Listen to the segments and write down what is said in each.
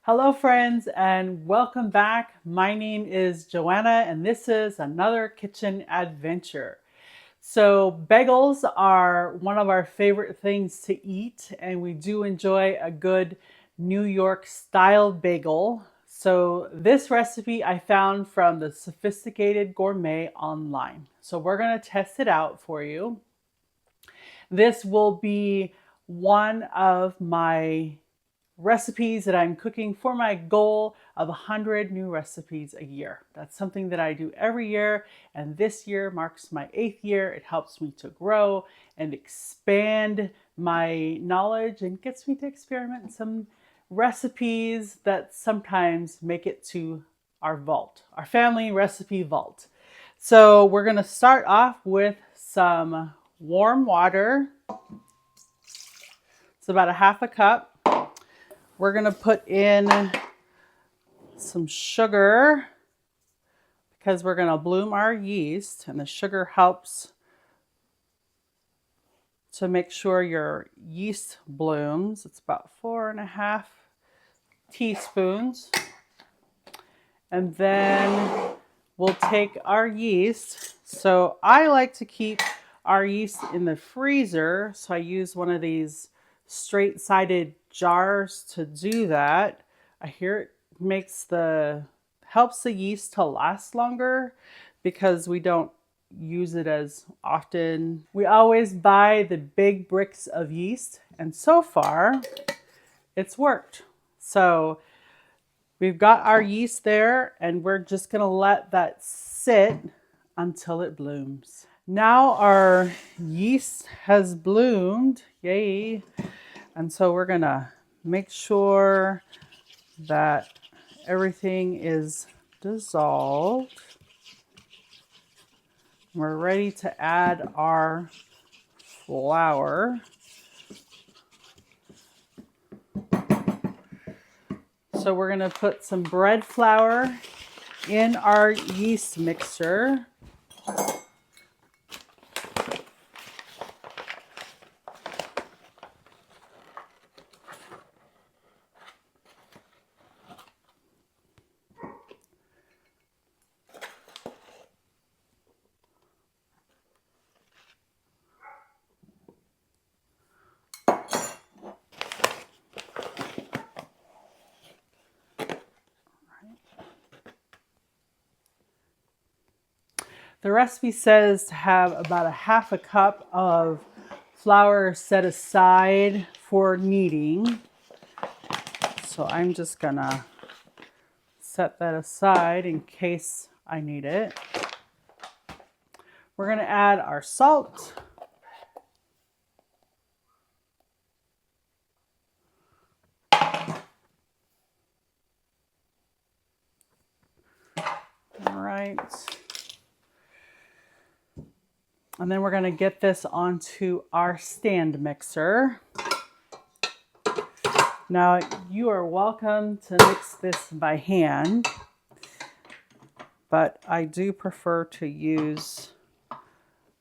Hello, friends, and welcome back. My name is Joanna, and this is another kitchen adventure. So, bagels are one of our favorite things to eat, and we do enjoy a good New York style bagel. So, this recipe I found from the Sophisticated Gourmet online. So, we're going to test it out for you. This will be one of my recipes that I'm cooking for my goal of 100 new recipes a year. That's something that I do every year, and this year marks my 8th year. It helps me to grow and expand my knowledge and gets me to experiment some recipes that sometimes make it to our vault, our family recipe vault. So we're going to start off with some warm water. It's about a half a cup. We're going to put in some sugar because we're going to bloom our yeast, and the sugar helps to make sure your yeast blooms. It's about 4.5 teaspoons. And then we'll take our yeast. So I like to keep our yeast in the freezer. So I use one of these straight-sided jars to do that. I hear it helps the yeast to last longer because we don't use it as often. We always buy the big bricks of yeast, and so far it's worked. So we've got our yeast there, and we're just going to let that sit until it blooms. Now our yeast has bloomed, yay! And so we're going to make sure that everything is dissolved. We're ready to add our flour. So we're going to put some bread flour in our yeast mixer. The recipe says to have about a half a cup of flour set aside for kneading. So I'm just gonna set that aside in case I need it. We're gonna add our salt. All right. And then we're going to get this onto our stand mixer. Now, you are welcome to mix this by hand, but I do prefer to use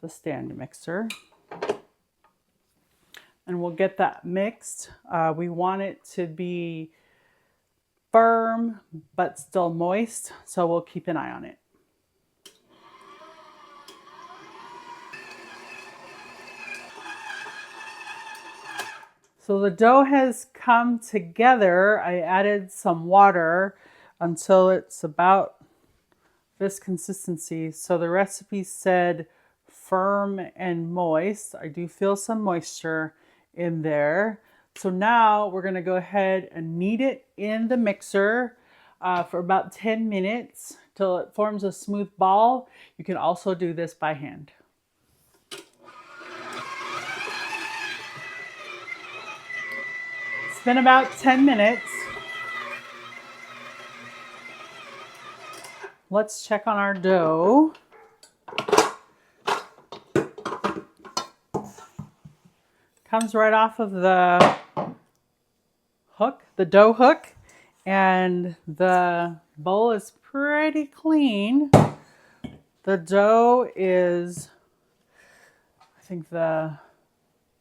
the stand mixer. And we'll get that mixed. We want it to be firm, but still moist, so we'll keep an eye on it. So the dough has come together. I added some water until it's about this consistency. So the recipe said firm and moist. I do feel some moisture in there. So now we're going to go ahead and knead it in the mixer for about 10 minutes till it forms a smooth ball. You can also do this by hand. It's been about 10 minutes. Let's check on our dough. Comes right off of the hook, the dough hook, and the bowl is pretty clean. The dough is, I think the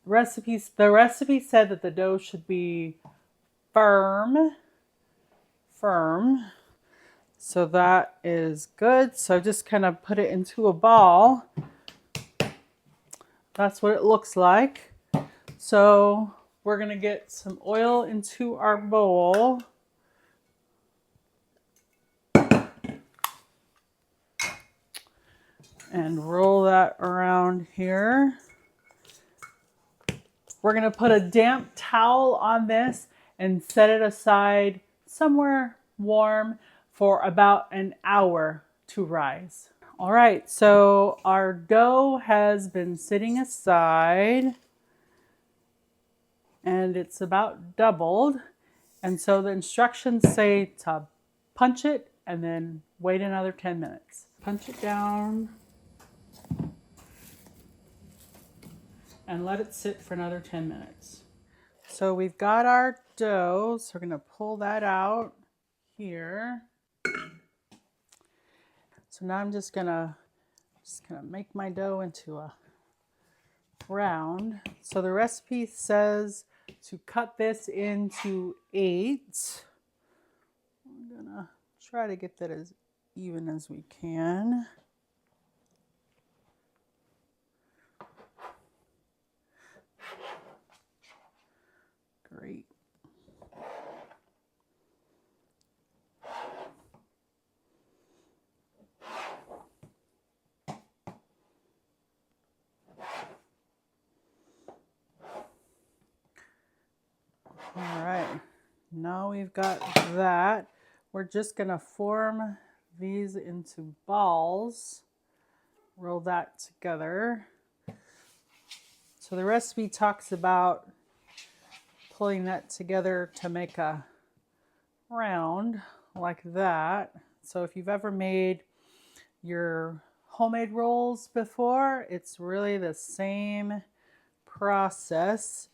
recipe said that the dough should be firm. So that is good. So just kind of put it into a ball. That's what it looks like. So we're gonna get some oil into our bowl. And roll that around here. We're gonna put a damp towel on this and set it aside somewhere warm for about an hour to rise. All right, so our dough has been sitting aside and it's about doubled. And so the instructions say to punch it and then wait another 10 minutes. Punch it down and let it sit for another 10 minutes. So we've got our dough, so we're gonna pull that out here. So now I'm just gonna make my dough into a round. So the recipe says to cut this into 8. I'm gonna try to get that as even as we can. Great. All right, now we've got that. We're just gonna form these into balls. Roll that together. So the recipe talks about pulling that together to make a round like that. So if you've ever made your homemade rolls before, it's really the same process.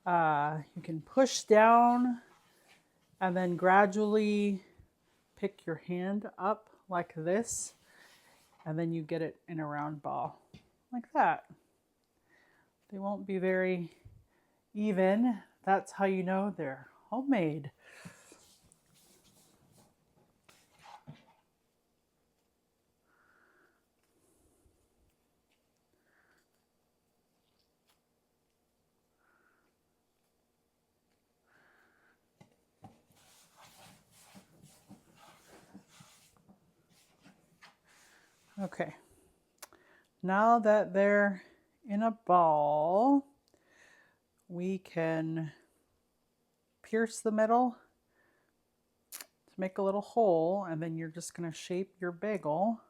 You can push down and then gradually pick your hand up like this, and then you get it in a round ball like that. They won't be very even. That's how you know they're homemade. Okay, now that they're in a ball, we can pierce the middle to make a little hole, and then you're just going to shape your bagel.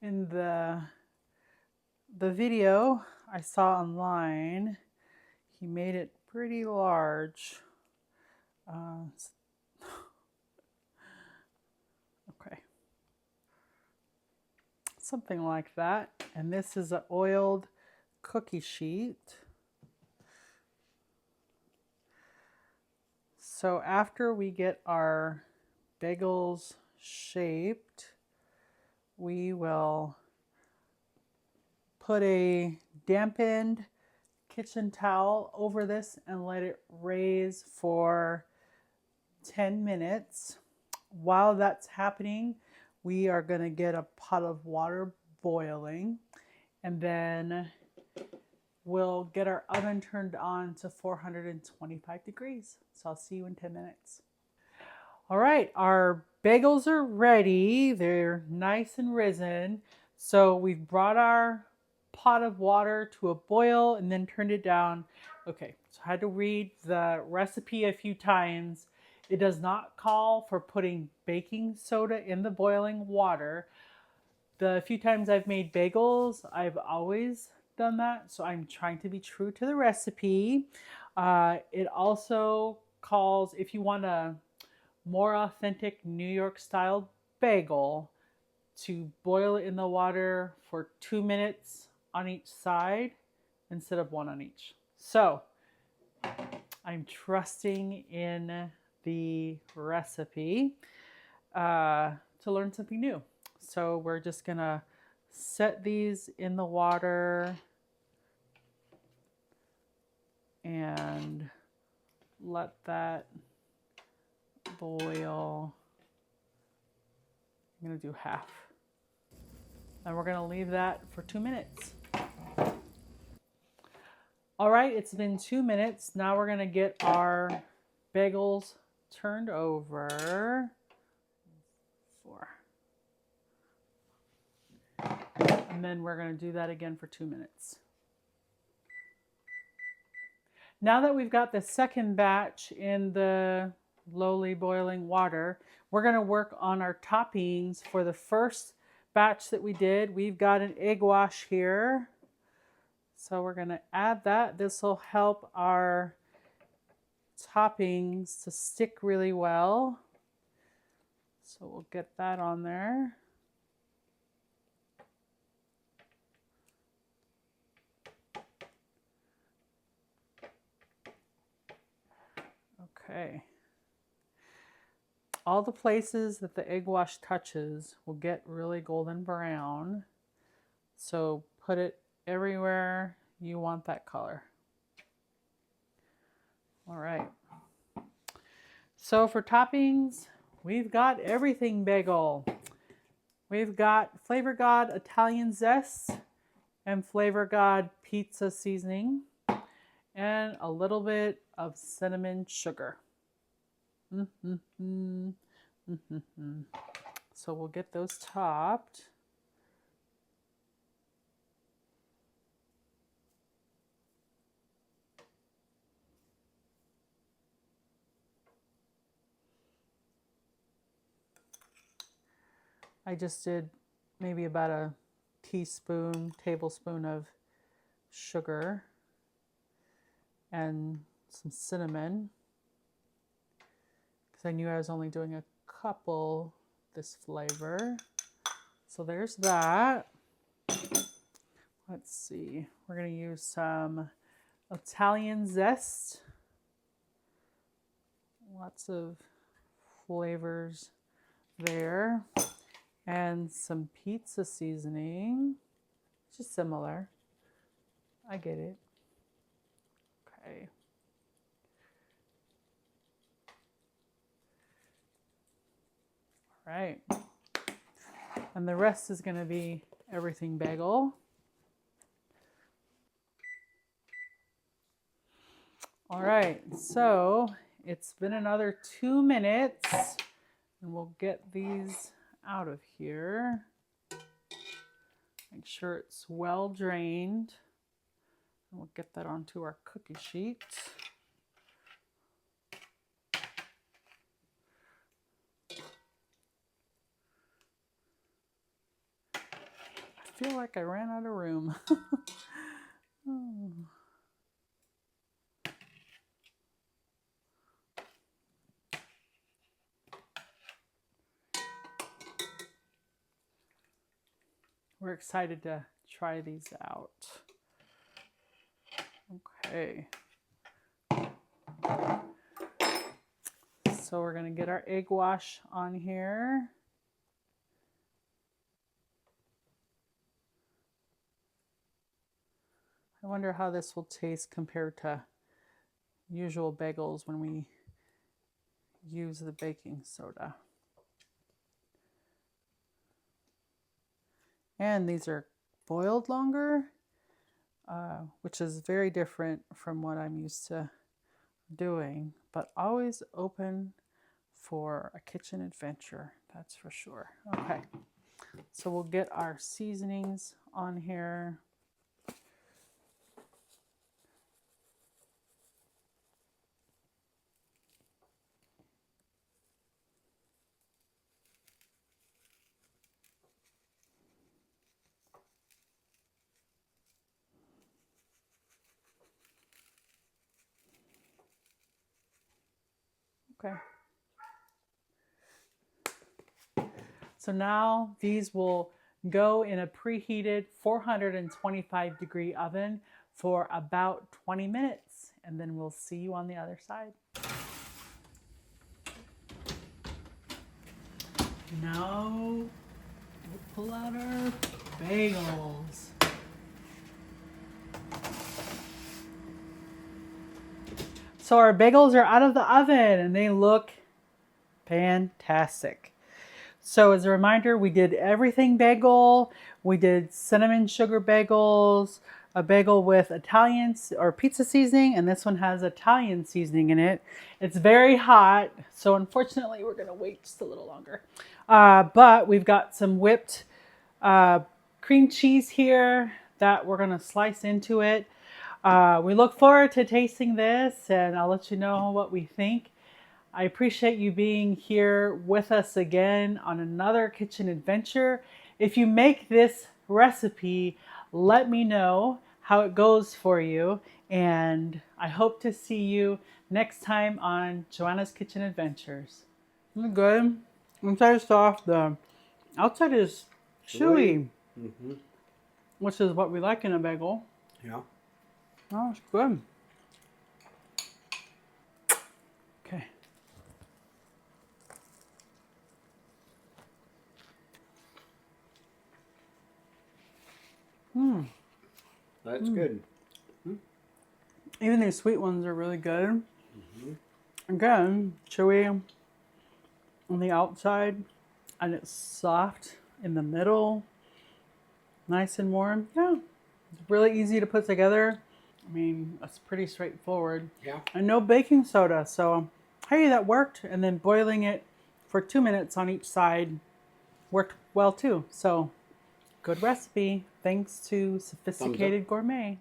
In the video I saw online, he made it pretty large. Okay. Something like that. And this is an oiled cookie sheet. So after we get our bagels shaped, we will put a dampened kitchen towel over this and let it raise for 10 minutes. While that's happening, we are going to get a pot of water boiling, and then we'll get our oven turned on to 425 degrees. So I'll see you in 10 minutes. All right, our bagels are ready. They're nice and risen. So we've brought our pot of water to a boil and then turned it down. Okay, so I had to read the recipe a few times. It does not call for putting baking soda in the boiling water. The few times I've made bagels, I've always done that, so I'm trying to be true to the recipe. It also calls, if you want a more authentic New York style bagel, to boil it in the water for 2 minutes on each side instead of 1 on each. So I'm trusting in the recipe to learn something new. So we're just gonna set these in the water and let that boil. I'm going to do half. And we're going to leave that for 2 minutes. All right, it's been 2 minutes. Now we're going to get our bagels turned over. 4. And then we're going to do that again for 2 minutes. Now that we've got the second batch in the lowly boiling water, we're going to work on our toppings for the first batch that we did. We've got an egg wash here. So we're going to add that. This will help our toppings to stick really well. So we'll get that on there. Okay. All the places that the egg wash touches will get really golden brown. So put it everywhere you want that color. All right. So for toppings, we've got everything bagel. We've got Flavor God Italian zest and Flavor God pizza seasoning and a little bit of cinnamon sugar. So we'll get those topped. I just did maybe about a tablespoon of sugar and some cinnamon because I knew I was only doing a couple this flavor. So there's that. Let's see, we're going to use some Italian zest. Lots of flavors there. And some pizza seasoning, just similar. I get it. Okay. All right. And the rest is going to be everything bagel. All right, so it's been another 2 minutes, and we'll get these out of here. Make sure it's well drained. And we'll get that onto our cookie sheet. I feel like I ran out of room. Oh. We're excited to try these out. Okay. So we're going to get our egg wash on here. I wonder how this will taste compared to usual bagels when we use the baking soda. And these are boiled longer, which is very different from what I'm used to doing, but always open for a kitchen adventure, that's for sure. Okay, so we'll get our seasonings on here. Okay. So now these will go in a preheated 425-degree oven for about 20 minutes, and then we'll see you on the other side. Now we'll pull out our bagels. So our bagels are out of the oven and they look fantastic. So as a reminder, we did everything bagel. We did cinnamon sugar bagels, a bagel with Italian or pizza seasoning, and this one has Italian seasoning in it. It's very hot, so unfortunately we're gonna wait just a little longer. But we've got some whipped cream cheese here that we're gonna slice into it. We look forward to tasting this, and I'll let you know what we think. I appreciate you being here with us again on another kitchen adventure. If you make this recipe, let me know how it goes for you, and I hope to see you next time on Joanna's Kitchen Adventures. Good. Inside is soft. The outside is chewy, which is what we like in a bagel. Yeah. Oh, it's good. Okay. That's good. Even these sweet ones are really good. Again, chewy on the outside, and it's soft in the middle. Nice and warm. Yeah, it's really easy to put together. I mean, it's pretty straightforward. Yeah. And no baking soda, so hey, that worked. And then boiling it for 2 minutes on each side worked well too. So good recipe. Thanks to Sophisticated Gourmet.